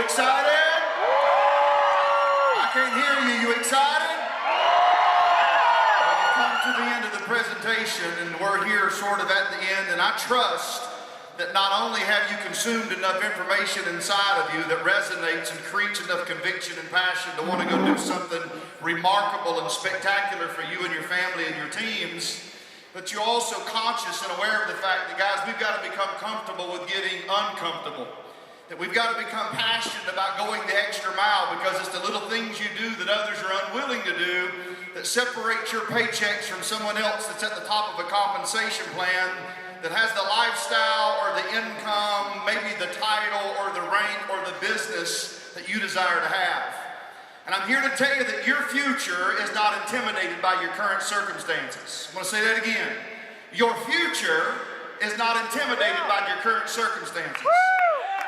excited? I can't hear you. You excited? Well, we've come to the end of the presentation, and we're here sort of at the end, and I trust that not only have you consumed enough information inside of you that resonates and creates enough conviction and passion to want to go do something remarkable and spectacular for you and your family and your teams, but you're also conscious and aware of the fact that, guys, we've got to become comfortable with getting uncomfortable. That we've got to become passionate about going the extra mile, because it's the little things you do that others are unwilling to do that separate your paychecks from someone else that's at the top of a compensation plan, that has the lifestyle or the income, maybe the title or the rank or the business that you desire to have. And I'm here to tell you that your future is not intimidated by your current circumstances. I'm going to say that again. Your future is not intimidated by your current circumstances.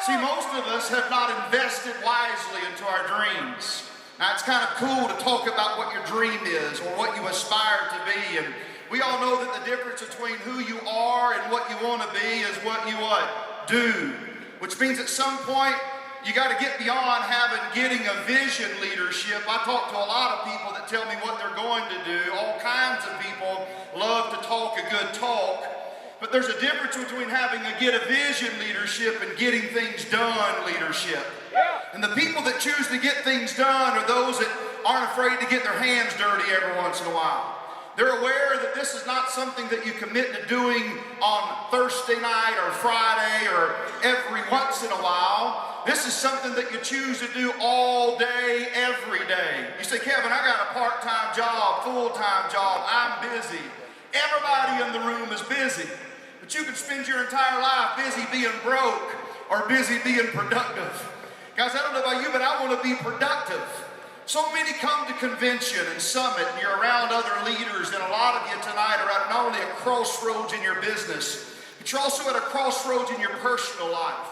See, most of us have not invested wisely into our dreams. Now, it's kind of cool to talk about what your dream is or what you aspire to be, and we all know that the difference between who you are and what you want to be is what you do. Which means at some point, you got to get beyond getting a vision leadership. I talk to a lot of people that tell me what they're going to do. All kinds of people love to talk a good talk. But there's a difference between having a get a vision leadership and getting things done leadership. And the people that choose to get things done are those that aren't afraid to get their hands dirty every once in a while. They're aware that this is not something that you commit to doing on Thursday night or Friday or every once in a while. This is something that you choose to do all day, every day. You say, Kevin, I got a part-time job, full-time job, I'm busy. Everybody in the room is busy. But you can spend your entire life busy being broke or busy being productive. Guys, I don't know about you, but I want to be productive. So many come to convention and summit, and you're around other leaders, and a lot of you tonight are at not only a crossroads in your business, but you're also at a crossroads in your personal life.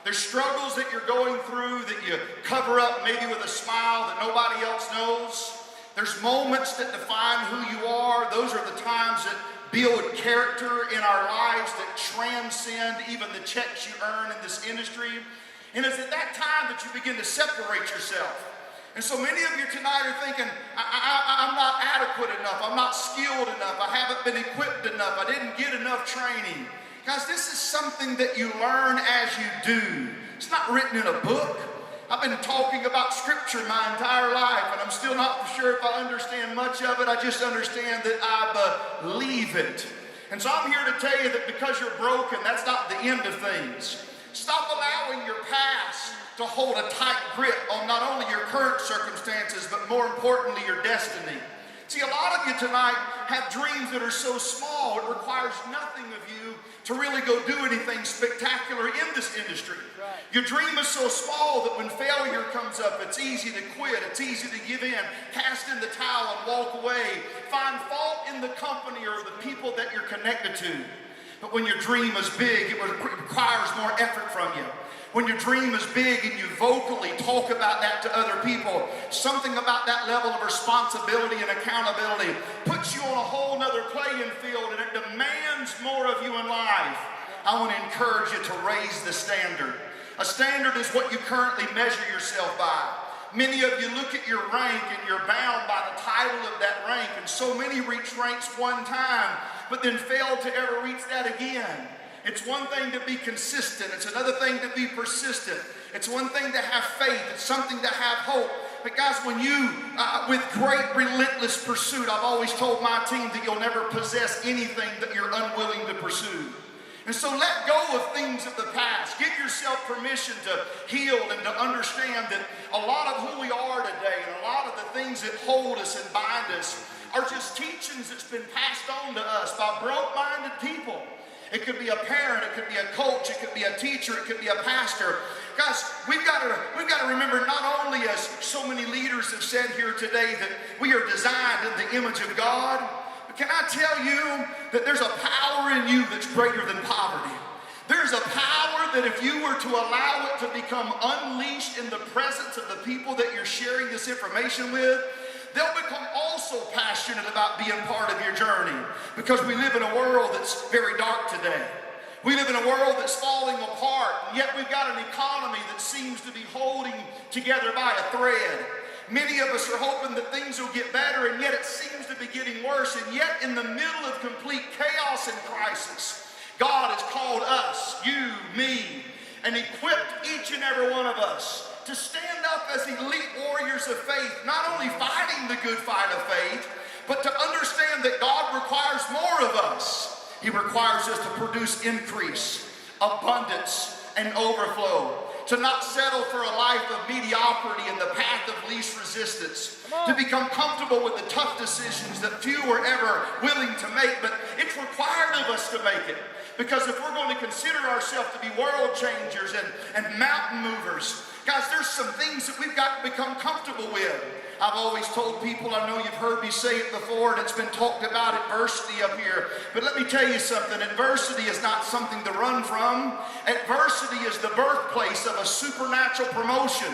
There's struggles that you're going through that you cover up maybe with a smile that nobody else knows. There's moments that define who you are. Those are the times that build character in our lives that transcend even the checks you earn in this industry. And it's at that time that you begin to separate yourself. And so many of you tonight are thinking, I'm not adequate enough, I'm not skilled enough, I haven't been equipped enough, I didn't get enough training. Guys, this is something that you learn as you do. It's not written in a book. I've been talking about scripture my entire life, and I'm still not sure if I understand much of it. I just understand that I believe it. And so I'm here to tell you that because you're broken, that's not the end of things. Stop allowing your past to hold a tight grip on not only your current circumstances, but more importantly, your destiny. See, a lot of you tonight have dreams that are so small, it requires nothing of you to really go do anything spectacular in this industry. Right. Your dream is so small that when failure comes up, it's easy to quit, it's easy to give in, cast in the towel and walk away, find fault in the company or the people that you're connected to. But when your dream is big, it requires more effort from you. When your dream is big and you vocally talk about that to other people, something about that level of responsibility and accountability puts you on a whole nother playing field, and it demands more of you in life. I want to encourage you to raise the standard. A standard is what you currently measure yourself by. Many of you look at your rank and you're bound by the title of that rank, and so many reach ranks one time, but then fail to ever reach that again. It's one thing to be consistent. It's another thing to be persistent. It's one thing to have faith. It's something to have hope. But guys, when you, with great relentless pursuit, I've always told my team that you'll never possess anything that you're unwilling to pursue. And so let go of things of the past. Give yourself permission to heal and to understand that a lot of who we are today and a lot of the things that hold us and bind us are just teachings that's been passed on to us by broke-minded people. It could be a parent, it could be a coach, it could be a teacher, it could be a pastor. Guys, we've got to remember, not only as so many leaders have said here today, that we are designed in the image of God, but can I tell you that there's a power in you that's greater than poverty. There's a power that if you were to allow it to become unleashed in the presence of the people that you're sharing this information with, they'll become also passionate about being part of your journey, because we live in a world that's very dark today. We live in a world that's falling apart, and yet we've got an economy that seems to be holding together by a thread. Many of us are hoping that things will get better, and yet it seems to be getting worse. And yet in the middle of complete chaos and crisis, God has called us, you, me, and equipped each and every one of us to stand up as elite warriors of faith, not only fighting the good fight of faith, but to understand that God requires more of us. He requires us to produce increase, abundance, and overflow. To not settle for a life of mediocrity in the path of least resistance. To become comfortable with the tough decisions that few are ever willing to make, but it's required of us to make it. Because if we're going to consider ourselves to be world changers and mountain movers, guys, there's some things that we've got to become comfortable with. I've always told people, I know you've heard me say it before, and it's been talked about, adversity up here. But let me tell you something, adversity is not something to run from. Adversity is the birthplace of a supernatural promotion.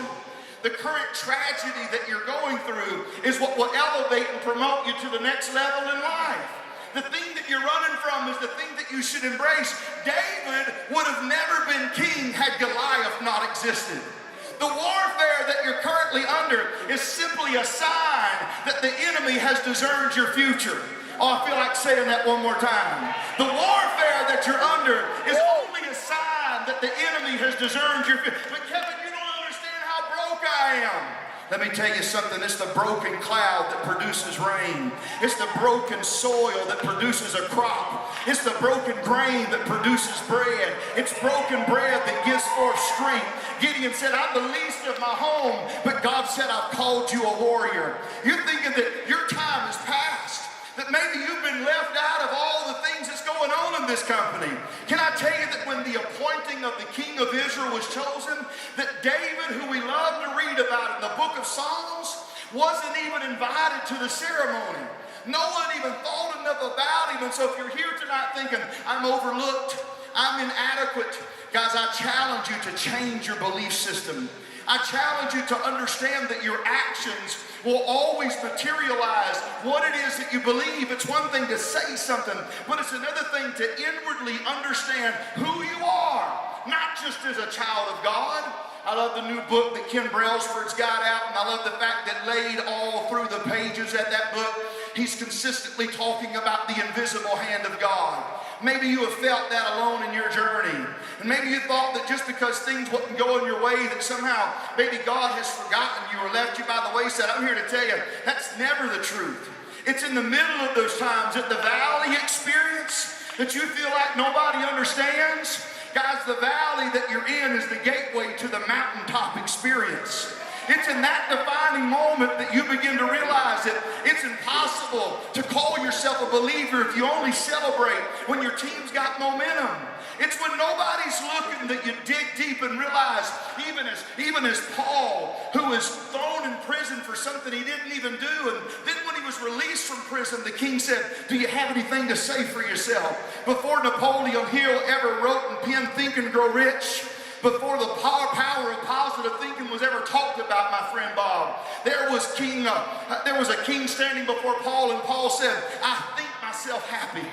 The current tragedy that you're going through is what will elevate and promote you to the next level in life. The thing that you're running from is the thing that you should embrace. David would have never been king had Goliath not existed. The warfare that you're currently under is simply a sign that the enemy has discerned your future. Oh, I feel like saying that one more time. The warfare that you're under is only a sign that the enemy has discerned your future. But Kevin, you don't understand how broke I am. Let me tell you something, it's the broken cloud that produces rain. It's the broken soil that produces a crop. It's the broken grain that produces bread. It's broken bread that gives forth strength. Gideon said, I'm the least of my home, but God said, I've called you a warrior. You're thinking that your time is past, that maybe you've been left out of all the things that's going on in this company. Can I tell you that when the appointing of the king of Israel was chosen, that David, who we love to read about in the book of Psalms, wasn't even invited to the ceremony. No one even thought enough about him. And so if you're here tonight thinking, I'm overlooked, I'm inadequate, guys, I challenge you to change your belief system. I challenge you to understand that your actions will always materialize what it is that you believe. It's one thing to say something, but it's another thing to inwardly understand who you are, not just as a child of God. I love the new book that Ken Brailsford's got out, and I love the fact that laid all through the pages of that book, he's consistently talking about the invisible hand of God. Maybe you have felt that alone in your journey. And maybe you thought that just because things wasn't going your way that somehow maybe God has forgotten you or left you by the wayside. I'm here to tell you, that's never the truth. It's in the middle of those times, at the valley experience, that you feel like nobody understands. Guys, the valley that you're in is the gateway to the mountaintop experience. It's in that defining moment that you begin to realize that it's impossible to call yourself a believer if you only celebrate when your team's got momentum. It's when nobody's looking that you dig deep and realize, even as Paul, who was thrown in prison for something he didn't even do, and then when he was released from prison, the king said, do you have anything to say for yourself? Before Napoleon Hill ever wrote and penned Think and Grow Rich, before the power of positive thinking was ever talked about, my friend Bob, there was a king standing before Paul, and Paul said, I think myself happy.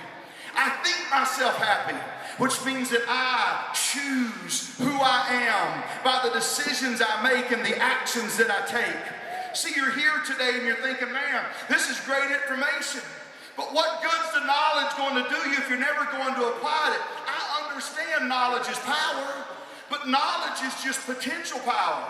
I think myself happy, which means that I choose who I am by the decisions I make and the actions that I take. See, you're here today and you're thinking, man, this is great information, but what good's the knowledge going to do you if you're never going to apply it? I understand knowledge is power, but knowledge is just potential power.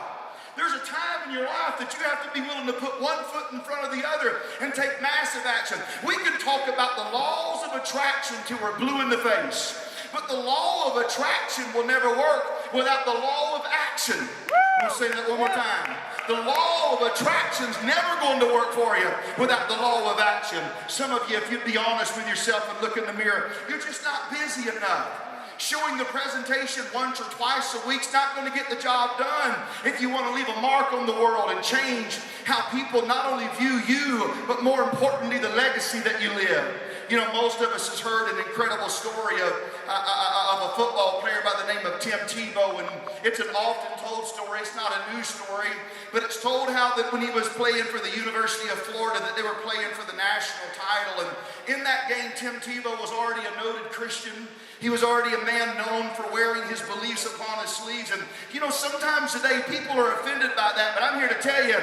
There's a time in your life that you have to be willing to put one foot in front of the other and take massive action. We can talk about the laws of attraction till we're blue in the face, but the law of attraction will never work without the law of action. I'm going to say that one more time. The law of attraction's never going to work for you without the law of action. Some of you, if you'd be honest with yourself and look in the mirror, you're just not busy enough. Showing the presentation once or twice a week's not going to get the job done if you want to leave a mark on the world and change how people not only view you, but more importantly, the legacy that you live. You know, most of us has heard an incredible story of a football player by the name of Tim Tebow, and it's an often told story. It's not a new story, but it's told how that when he was playing for the University of Florida, that they were playing for the national title, and in that game, Tim Tebow was already a noted Christian. He was already a man known for wearing his beliefs upon his sleeves. And you know, sometimes today people are offended by that, but I'm here to tell you,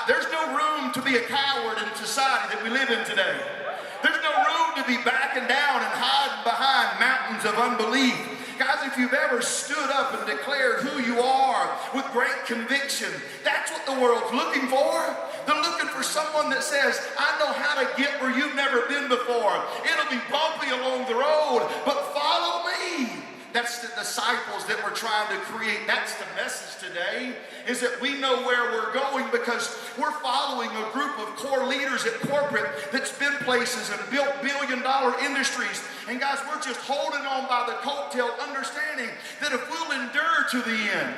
there's no room to be a coward in society that we live in today. There's no room to be backing down and hiding behind mountains of unbelief. Guys, if you've ever stood up and declared who you are with great conviction, that's what the world's looking for. They're looking for someone that says, I know how to get where you've never been before. It'll be bumpy along the road, but follow me. That's the disciples that we're trying to create. That's the message today, is that we know where we're going because we're following a group of core leaders at corporate that's been places and built billion-dollar industries. And guys, we're just holding on by the coattail, understanding that if we'll endure to the end,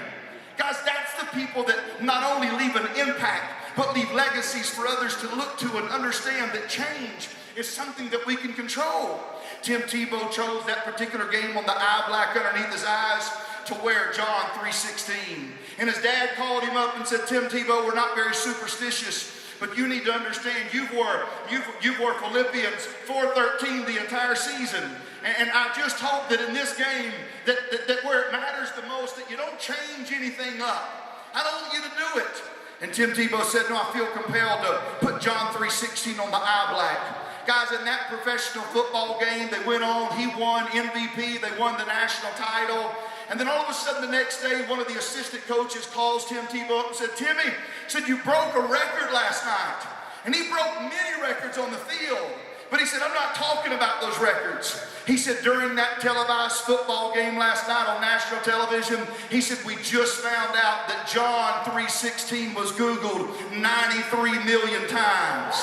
guys, that's the people that not only leave an impact, but leave legacies for others to look to and understand that change is something that we can control. Tim Tebow chose that particular game on the eye black underneath his eyes to wear John 3:16. And his dad called him up and said, Tim Tebow, we're not very superstitious, but you need to understand you wore Philippians 4:13 the entire season. And I just hope that in this game, that where it matters the most, that you don't change anything up. I don't want you to do it. And Tim Tebow said, no, I feel compelled to put John 3:16 on the eye black. Guys, in that professional football game, they went on, he won MVP, they won the national title. And then all of a sudden the next day, one of the assistant coaches calls Tim Tebow up and said, Timmy, said you broke a record last night. And he broke many records on the field. But he said, I'm not talking about those records. He said, during that televised football game last night on national television, he said, we just found out that John 3:16 was Googled 93 million times.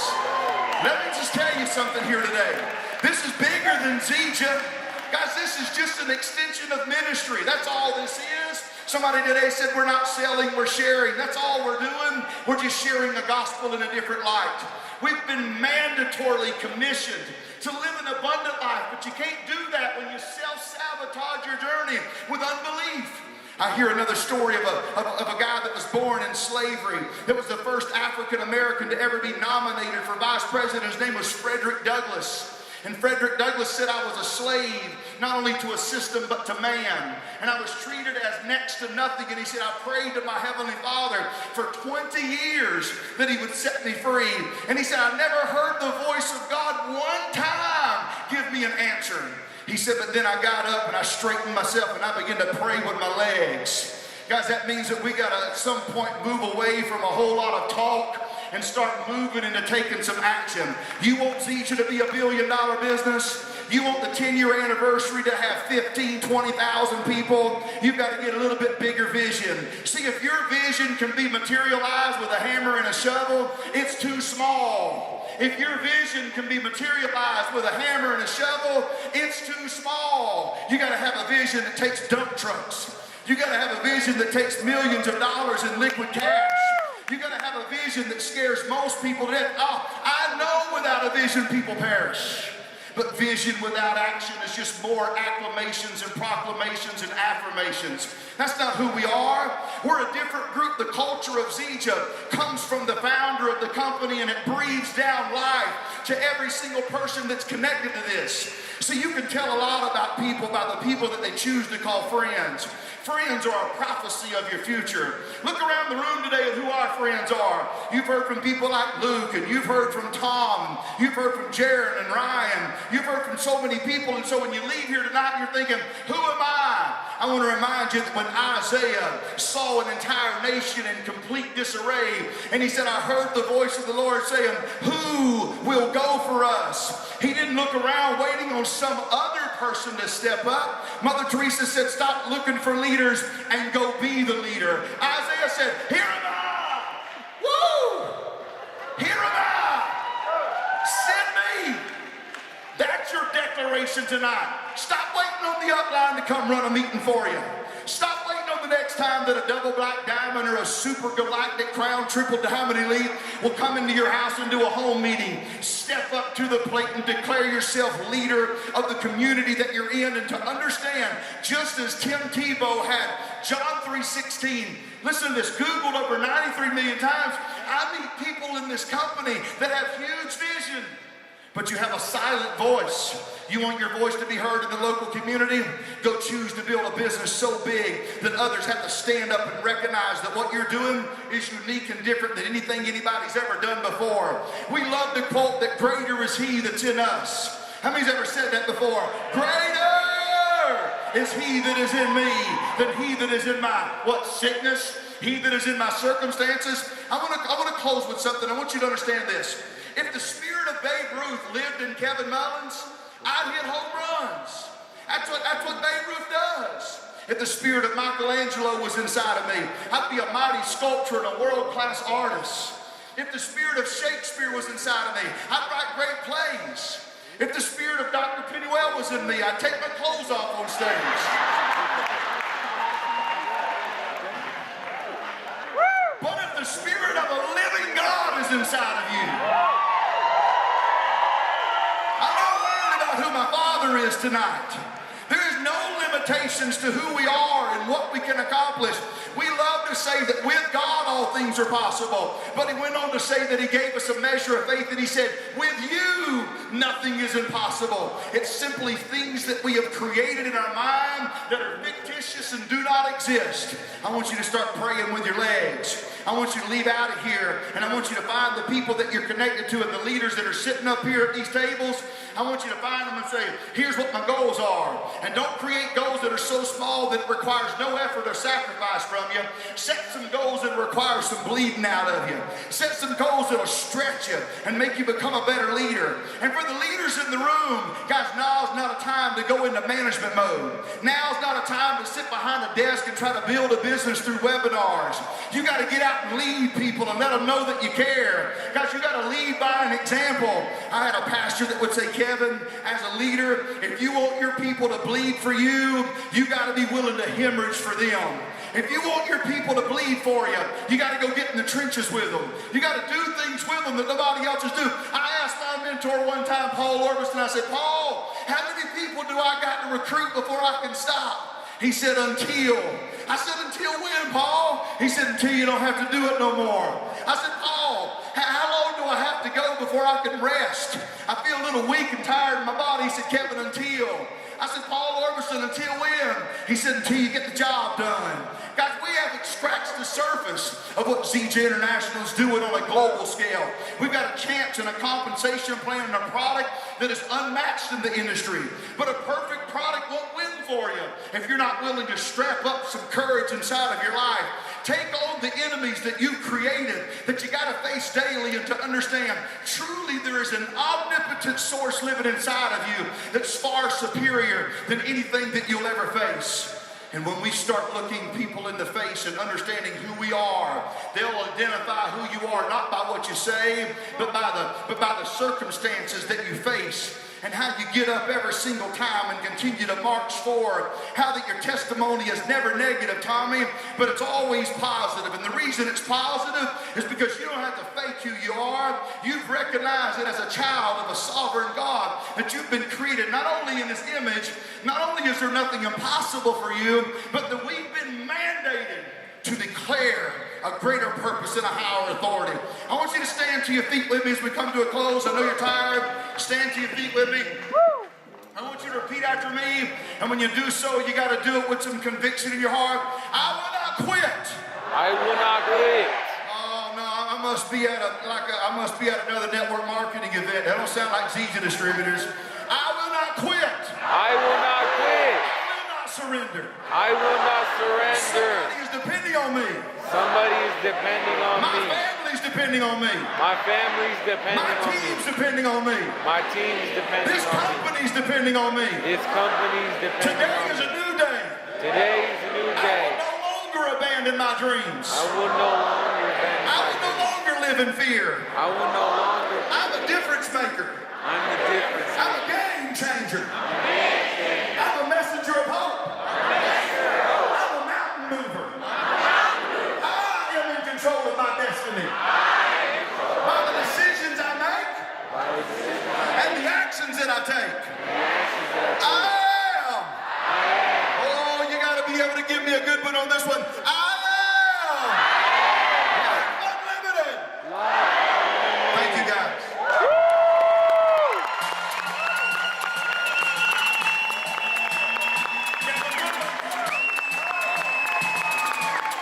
Let me just tell you something here today. This is bigger than Zija. Guys, this is just an extension of ministry. That's all this is. Somebody today said we're not selling, we're sharing. That's all we're doing. We're just sharing the gospel in a different light. We've been mandatorily commissioned to live an abundant life, but you can't do that when you self-sabotage your journey with unbelief. I hear another story of a guy that was born in slavery. That was the first African American to ever be nominated for vice president. His name was Frederick Douglass. And Frederick Douglass said, I was a slave, not only to a system, but to man. And I was treated as next to nothing. And he said, I prayed to my Heavenly Father for 20 years that he would set me free. And he said, I never heard the voice of God one time give me an answer. He said, but then I got up and I straightened myself and I began to pray with my legs. Guys, that means that we got to at some point move away from a whole lot of talk and start moving into taking some action. You want Zija to be $1 billion business? You want the 10-year anniversary to have 15, 20,000 people? You've got to get a little bit bigger vision. See, if your vision can be materialized with a hammer and a shovel, it's too small. If your vision can be materialized with a hammer and a shovel, it's too small. You got to have a vision that takes dump trucks. You got to have a vision that takes millions of dollars in liquid cash. You got to have a vision that scares most people to death. Oh, I know without a vision people perish. But vision without action is just more acclamations and proclamations and affirmations. That's not who we are. We're a different group. The culture of Zija comes from the founder of the company, and it breathes down life to every single person that's connected to this. So you can tell a lot about people by the people that they choose to call friends. Friends are a prophecy of your future. Look around the room today at who our friends are. You've heard from people like Luke, and you've heard from Tom, you've heard from Jaron and Ryan, you've heard from so many people, and so when you leave here tonight, you're thinking, who am I? I want to remind you that when Isaiah saw an entire nation in complete disarray, and he said, I heard the voice of the Lord saying, who will go for us? He didn't look around waiting on some other person to step up. Mother Teresa said, stop looking for leaders and go be the leader. Isaiah said, here am I. Woo! Here am I. Send me. That's your declaration tonight. Stop waiting on the upline to come run a meeting for you. Stop waiting on the next time that a double black diamond or a super galactic crown triple diamond elite will come into your house and do a home meeting. Step up to the plate and declare yourself leader of the community that you're in, and to understand, just as Tim Tebow had John 3:16, listen to this, Googled over 93 million times. I meet people in this company that have huge vision, but you have a silent voice. You want your voice to be heard in the local community? Go choose to build a business so big that others have to stand up and recognize that what you're doing is unique and different than anything anybody's ever done before. We love to quote that greater is he that's in us. How many's ever said that before? Greater is he that is in me than he that is in my, sickness? He that is in my circumstances. I want to close with something. I want you to understand this. If the spirit of Babe Ruth lived in Kevin Mullens, I'd hit home runs. That's what Babe Ruth does. If the spirit of Michelangelo was inside of me, I'd be a mighty sculptor and a world-class artist. If the spirit of Shakespeare was inside of me, I'd write great plays. If the spirit of Dr. Pennywell was in me, I'd take my clothes off on stage. But if the spirit of a living God is inside of you, I'm not worried about who my Father is tonight. There is no limitations to who we are and what we can accomplish. We love to say that with God all things are possible. But he went on to say that he gave us a measure of faith, and he said, with you nothing is impossible. It's simply things that we have created in our mind that are fictitious and do not exist. I want you to start praying with your legs. I want you to leave out of here, and I want you to find the people that you're connected to and the leaders that are sitting up here at these tables. I want you to find them and say, here's what my goals are. And don't create goals that are so small that it requires no effort or sacrifice from you. Set some goals that require some bleeding out of you. Set some goals that will stretch you and make you become a better leader. And for the leaders in the room, guys, now's not a time to go into management mode. Now's not a time to sit behind a desk and try to build a business through webinars. You got to get out and lead people and let them know that you care. Guys, you got to lead by an example. I had a pastor that would say, Kevin, as a leader, if you want your people to bleed for you, you got to be willing to hemorrhage for them. If you want your people to bleed for you, you got to go get in the trenches with them. You got to do things with them that nobody else is doing. I asked my mentor one time, Paul Orbison, I said, Paul, how many people do I got to recruit before I can stop? He said, until. I said, until when, Paul? He said, until you don't have to do it no more. I said, Paul, how long do I have to go before I can rest? I feel a little weak and tired in my body. He said, Kevin, until. I said, Paul Orbison, until when? He said, until you get the job done. Guys, we haven't scratched the surface of what ZJ International is doing on a global scale. We've got a chance and a compensation plan and a product that is unmatched in the industry. But a perfect product won't win for you if you're not willing to strap up some courage inside of your life. Take on the enemies that you've created, that you got to face daily, and to understand truly there is an omnipotent source living inside of you that's far superior than anything that you'll ever face. And when we start looking people in the face and understanding who we are, they'll identify who you are not by what you say, but by the circumstances that you face. And how you get up every single time and continue to march forward. How that your testimony is never negative, Tommy, but it's always positive. And the reason it's positive is because you don't have to fake who you are. You've recognized it as a child of a sovereign God, that you've been created not only in his image, not only is there nothing impossible for you, but that we've been mandated to declare a greater purpose and a higher authority. I want you to stand to your feet with me as we come to a close. I know you're tired. Stand to your feet with me. I want you to repeat after me, and when you do so, you got to do it with some conviction in your heart. I will not quit. I will not quit. Oh no, I must be at another network marketing event. That don't sound like ZJ Distributors. I will not quit. I will not quit. I will not surrender. I will not surrender. Somebody is depending on me. Somebody is depending on me. My family's depending on me. My family's depending My on me. team's depending on me. My team's depending This on me. company's depending on me. This company's depending Today on is me. a new day. Today is a new I day. will no longer abandon my dreams. I will no longer abandon I my will no dreams. longer live in fear. I will no longer. I'm a difference maker. I'm the difference. I'm a game changer. I'm a man changer. I'm a messenger of hope. I'm a messenger of hope. I'm a mountain mover. I'm a mountain mover. I am in control of my destiny. By the decisions I make and the actions that I take. I am. Oh, you got to be able to give me a good one on this one. I